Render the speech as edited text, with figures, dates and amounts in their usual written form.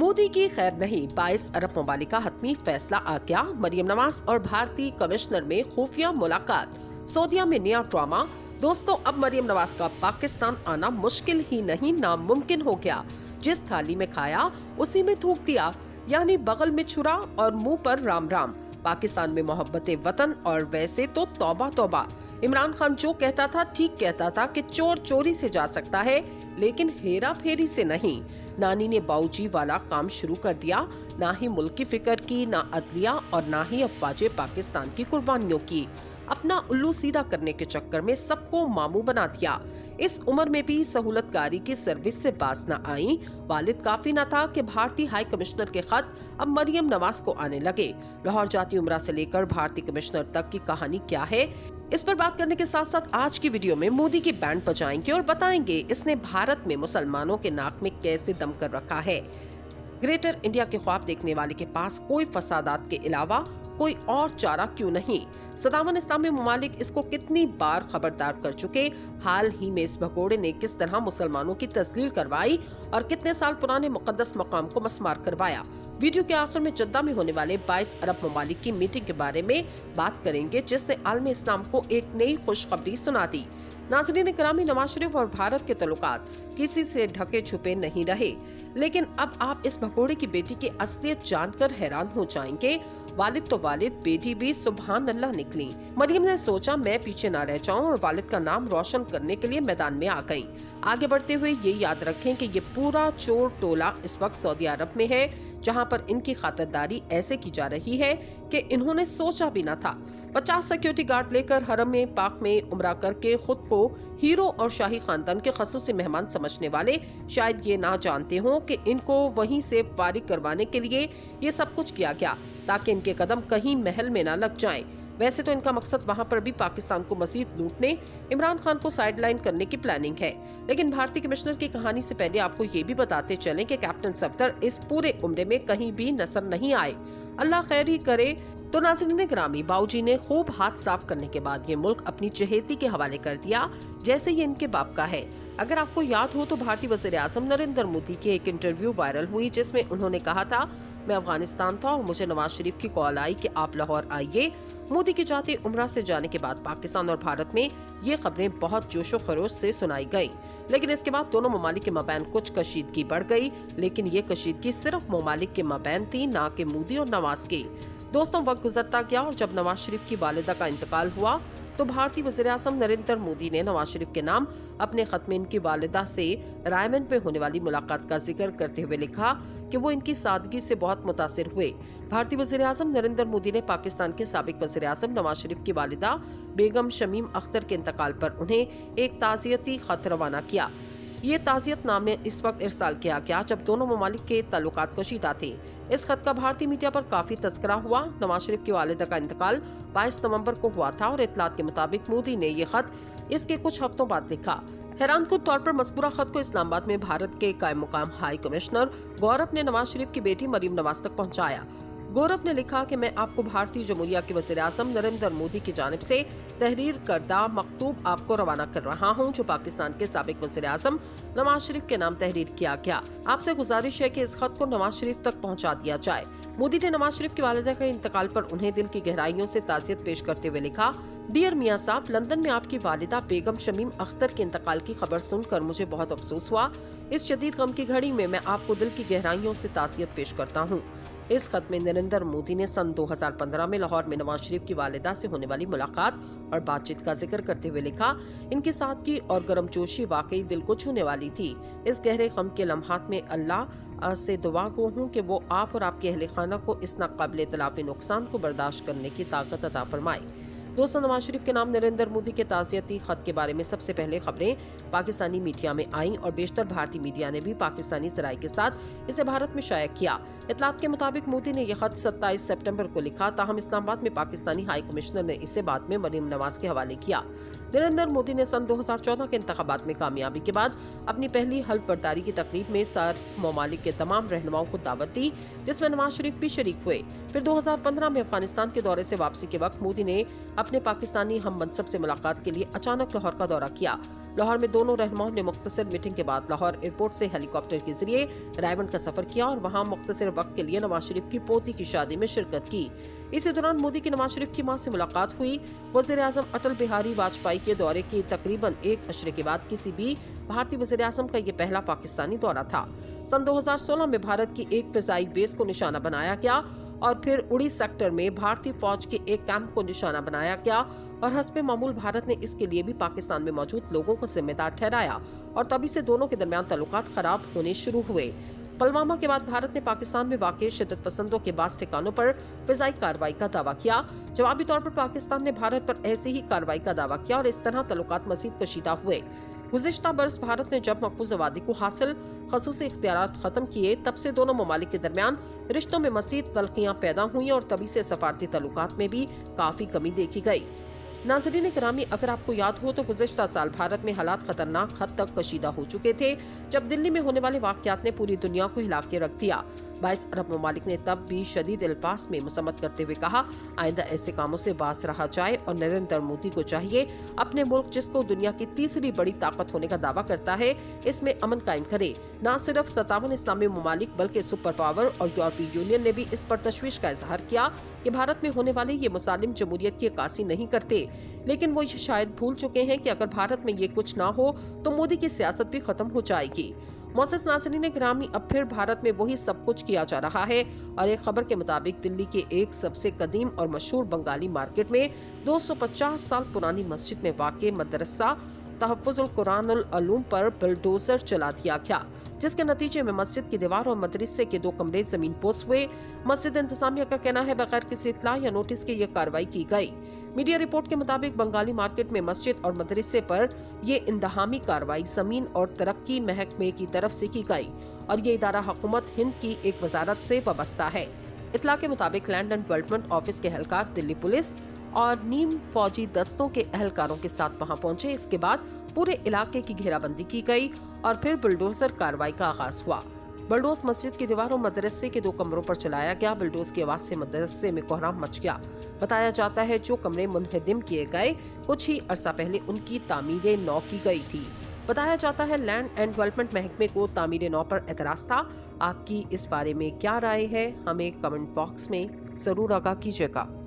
मोदी की खैर नहीं, 22 अरब ममालिक का हतमी फैसला आ गया। मरियम नवाज और भारतीय कमिश्नर में खुफिया मुलाकात, सऊदीया में नया ड्रामा। दोस्तों, अब मरियम नवाज का पाकिस्तान आना मुश्किल ही नहीं, नामुमकिन हो गया। जिस थाली में खाया उसी में थूक दिया, यानी बगल में छुरा और मुंह पर राम राम। पाकिस्तान में मोहब्बते वतन, और वैसे तो तौबा तौबा। इमरान खान जो कहता था ठीक कहता था कि चोर चोरी से जा सकता है, लेकिन हेरा फेरी से नहीं। नानी ने बाऊजी वाला काम शुरू कर दिया, ना ही मुल्क की फिक्र की, ना अदलिया और ना ही अफवाजे पाकिस्तान की कुर्बानियों की। अपना उल्लू सीधा करने के चक्कर में सबको मामू बना दिया। इस उम्र में भी सहूलतकारी की सर्विस से बाज न आई। वालिद काफी न था कि भारतीय हाई कमिश्नर के खत अब मरियम नवाज को आने लगे। लाहौर जाती उम्रा से लेकर भारतीय कमिश्नर तक की कहानी क्या है, इस पर बात करने के साथ साथ आज की वीडियो में मोदी की बैंड बजाएंगे और बताएंगे इसने भारत में मुसलमानों के नाक में कैसे दम कर रखा है। ग्रेटर इंडिया के ख्वाब देखने वाले के पास कोई फसादात के अलावा कोई और चारा क्यों नहीं। सदावन इस्लामी ममालिक इसको कितनी बार खबरदार कर चुके। हाल ही में इस भगोड़े ने किस तरह मुसलमानों की तस्लील करवाई और कितने साल पुराने मुकद्दस मकाम को मस्मार करवाया। वीडियो के आखिर में जद्दा में होने वाले 22 अरब ममालिक की मीटिंग के बारे में बात करेंगे, जिसने आलमी इस्लाम को एक नई खुशखबरी सुना दी। नाज़रीन करामी, नवाज शरीफ और भारत के तल्लुकात किसी से ढके छुपे नहीं रहे, लेकिन अब आप इस भगोड़े की बेटी की असलियत जानकर हैरान हो जाएंगे। वालिद तो वालिद, बेटी भी सुभान अल्लाह निकली। मरियम ने सोचा मैं पीछे ना रह जाऊं और वालिद का नाम रोशन करने के लिए मैदान में आ गई। आगे बढ़ते हुए ये याद रखें कि ये पूरा चोर टोला इस वक्त सऊदी अरब में है, जहां पर इनकी खातिरदारी ऐसे की जा रही है कि इन्होंने सोचा भी न था। 50 सिक्योरिटी गार्ड लेकर हरम में पाक में उम्रा करके खुद को हीरो और शाही खानदान के खसूसी मेहमान समझने वाले शायद ये ना जानते हों कि इनको वहीं से फारिग करवाने के लिए ये सब कुछ किया गया, ताकि इनके कदम कहीं महल में ना लग जाएं। वैसे तो इनका मकसद वहां पर भी पाकिस्तान को मजीद लूटने, इमरान खान को साइडलाइन करने की प्लानिंग है। लेकिन भारतीय कमिश्नर की कहानी से पहले आपको ये भी बताते चलें कि कैप्टन सफदर इस पूरे उम्रे में कहीं भी नजर नहीं आए। अल्लाह खैर ही करे। तो नाज़रीन ग्रामी, बाऊजी ने खूब हाथ साफ करने के बाद ये मुल्क अपनी चहेती के हवाले कर दिया, जैसे ये इनके बाप का है। अगर आपको याद हो तो भारतीय वज़ीर आज़म नरेंद्र मोदी की एक इंटरव्यू वायरल हुई, जिसमें उन्होंने कहा था मैं अफगानिस्तान था और मुझे नवाज शरीफ की कॉल आई कि आप लाहौर आइए। मोदी की जाती उम्रा से जाने के बाद पाकिस्तान और भारत में ये खबरें बहुत जोशो खरोश से सुनाई गयी, लेकिन इसके बाद दोनों ममालिक के मबैन कुछ कशीदगी बढ़ गई। लेकिन ये कशीदगी सिर्फ ममालिक के मबैन थी, ना कि मोदी और नवाज के। दोस्तों, वक्त गुजरता गया और जब नवाज शरीफ की वालिदा का इंतकाल हुआ तो भारतीय वज़ीर आज़म नरेंद्र मोदी ने नवाज शरीफ के नाम अपने खत में इनकी वालिदा से रायमंड में होने वाली मुलाकात का जिक्र करते हुए लिखा कि वो इनकी सादगी से बहुत मुतासिर हुए। भारतीय वज़ीर आज़म नरेंद्र मोदी ने पाकिस्तान के साबिक वज़ीर आज़म नवाज शरीफ की वालिदा बेगम शमीम अख्तर के इंतकाल पर उन्हें एक ताज़ियती खत रवाना किया। ये ताज़ियत नामे इस वक्त इरसाल किया गया जब दोनों ममालिक के ताल्लुकात कशीदा थे। इस खत का भारतीय मीडिया पर काफी तस्करा हुआ। नवाज शरीफ की वालिदा का इंतकाल 22 नवंबर को हुआ था और इतलात के मुताबिक मोदी ने ये खत इसके कुछ हफ्तों बाद लिखा। हैरानकुन तौर पर मज़कूरा खत को इस्लामाबाद में भारत के कायम मुकाम हाई कमिश्नर गौरव ने नवाज शरीफ की बेटी मरियम नवाज तक पहुँचाया। गौरव ने लिखा कि मैं आपको भारतीय जमहूरिया के वज़ीर आज़म नरेंद्र मोदी की जानिब से तहरीर करदा मकतूब आपको रवाना कर रहा हूं, जो पाकिस्तान के साबिक वज़ीर आज़म नवाज शरीफ के नाम तहरीर किया गया। आपसे गुजारिश है कि इस खत को नवाज शरीफ तक पहुंचा दिया जाए। मोदी ने नवाज शरीफ की वालिदा के इंतकाल पर उन्हें दिल की गहराइयों से ताज़ियत पेश करते हुए लिखा, डियर मियां साहब, लंदन में आपकी वालिदा बेगम शमीम अख्तर के इंतकाल की खबर सुनकर मुझे बहुत अफसोस हुआ। इस शदीद गम की घड़ी में मैं आपको दिल की गहराइयों से ताज़ियत पेश करता हूँ। इस खत में नरेंद्र मोदी ने सन 2015 में लाहौर में नवाज शरीफ की वालिदा से होने वाली मुलाकात और बातचीत का जिक्र करते हुए लिखा, इनकी सादगी और गर्मजोशी वाकई दिल को छूने वाली थी। इस गहरे गम के लम्हात में अल्लाह से दुआ गो हूँ कि वो आप और आपके अहले खाना को इस नाकाबिले तलाफी नुकसान को बर्दाश्त करने की ताकत अता फरमाए। दोस्तों, नवाज शरीफ के नाम नरेंद्र मोदी के ताज़ियती खत के बारे में सबसे पहले खबरें पाकिस्तानी मीडिया में आईं और बेशतर भारतीय मीडिया ने भी पाकिस्तानी ज़राए के साथ इसे भारत में शाया किया। इतलात के मुताबिक मोदी ने यह खत 27 सितंबर को लिखा, ताहम इस्लामाबाद में पाकिस्तानी हाई कमिश्नर ने इसे बाद में मरियम नवाज के हवाले किया। नरेंद्र मोदी ने सन 2014 के इंतखाबात में कामयाबी के बाद अपनी पहली हल्फ बर्दारी की तकरीब में सार्क ममालिक के तमाम रहनुमाओं को दावत दी, जिसमें नवाज शरीफ भी शरीक हुए। फिर 2015 में अफगानिस्तान के दौरे से वापसी के वक्त मोदी ने अपने पाकिस्तानी हम मनसब से मुलाकात के लिए अचानक लाहौर का दौरा किया। लाहौर में दोनों रहनुमाओं ने मुख्तसर मीटिंग के बाद लाहौर एयरपोर्ट से हेलीकॉप्टर के जरिए रायबंड का सफर किया और वहां मुख्तसर वक्त के लिए नवाज शरीफ की पोती की शादी में शिरकत की। इसी दौरान मोदी की नवाज शरीफ की मां से मुलाकात हुई। वज़ीर-ए-आज़म अटल बिहारी वाजपेयी के दौरे के तकरीबन एक अशरे के बाद किसी भी भारतीय वज़ीर-ए-आज़म का ये पहला पाकिस्तानी दौरा था। सन 2016 में भारत की एक फिजाई बेस को निशाना बनाया गया और फिर उड़ी सेक्टर में भारतीय फौज के एक कैंप को निशाना बनाया गया और हस्बे मामूल भारत ने इसके लिए भी पाकिस्तान में मौजूद लोगों को जिम्मेदार ठहराया और तभी से दोनों के दरमियान ताल्लुकात खराब होने शुरू हुए। पुलवामा के बाद भारत ने पाकिस्तान में वाक़ शिद्दत पसंदों के बास ठिकानों पर फिजाई कार्रवाई का दावा किया। जवाबी तौर पर पाकिस्तान ने भारत पर ऐसे ही कार्रवाई का दावा किया और इस तरह ताल्लुकात मज़ीद कशीदा हुए। गुज़िश्ता बरस भारत ने जब महफूज आबादी को हासिल खसूसी इख्तियारात खत्म किए, तब से दोनों ममालिक के दरमियान रिश्तों में मज़ीद तल्खियां पैदा हुई और तभी से सफारती ताल्लुकात में भी काफी कमी देखी गई। नाज़रीन गिरामी, अगर आपको याद हो तो गुज़िश्ता साल भारत में हालात खतरनाक हद तक कशीदा हो चुके थे, जब दिल्ली में होने वाले वाक़यात ने पूरी दुनिया को हिला के रख दिया। 22 अरब ममालिक ने तब भी शदीद अल्फाज में मुसम्मत करते हुए कहा, आइंदा ऐसे कामों से बाज रहा जाए और नरेंद्र मोदी को चाहिए अपने मुल्क, जिसको दुनिया की तीसरी बड़ी ताकत होने का दावा करता है, इसमें अमन कायम करे। न सिर्फ 57 इस्लामी ममालिक बल्कि सुपर पावर और यूरोपीय यूनियन ने भी इस पर तशवीश का इजहार किया कि भारत में होने वाले ये मुसालिम जमहूरियत की अक्कासी नहीं करते, लेकिन वो शायद भूल चुके हैं कि अगर भारत में ये कुछ ना हो तो मोदी की सियासत भी खत्म हो जाएगी। मोअज़्ज़िज़ नाज़रीन गिरामी, अब फिर भारत में वही सब कुछ किया जा रहा है और एक खबर के मुताबिक दिल्ली के एक सबसे कदीम और मशहूर बंगाली मार्केट में 250 साल पुरानी मस्जिद में वाक़े मदरसा तहफ़्फ़ुज़ुल कुरानुल उलूम पर बुलडोजर चला दिया गया, जिसके नतीजे में मस्जिद की दीवार और मदरसे के 2 कमरे जमीन पोस हुए। मस्जिद इंतजामिया का कहना है बगैर किसी इत्तला या नोटिस के ये कार्रवाई की गई। मीडिया रिपोर्ट के मुताबिक बंगाली मार्केट में मस्जिद और मदरसे पर ये इंतहामी कार्रवाई ज़मीन और तरक्की महकमे की तरफ से की गई और ये इदारा हुकूमत हिंद की एक वजारत से वाबस्ता है। इत्तला के मुताबिक लैंड एंड डेवलपमेंट ऑफिस के एहलकार दिल्ली पुलिस और नीम फौजी दस्तों के एहलकारों के साथ वहां पहुंचे। इसके बाद पूरे इलाके की घेराबंदी की गई और फिर बुलडोजर कार्रवाई का आगाज हुआ। बुलडोज मस्जिद की दीवार और मदरसे के 2 कमरों पर चलाया गया। बुलडोज की आवाज से मदरसे में कोहराम मच गया। बताया जाता है जो कमरे मुनहदिम किए गए, कुछ ही अरसा पहले उनकी तामीर नौ की गई थी। बताया जाता है लैंड एंड डेवलपमेंट महकमे को तामीर नौ पर एतराज था। आपकी इस बारे में क्या राय है, हमें कमेंट बॉक्स में जरूर आगाह कीजिएगा।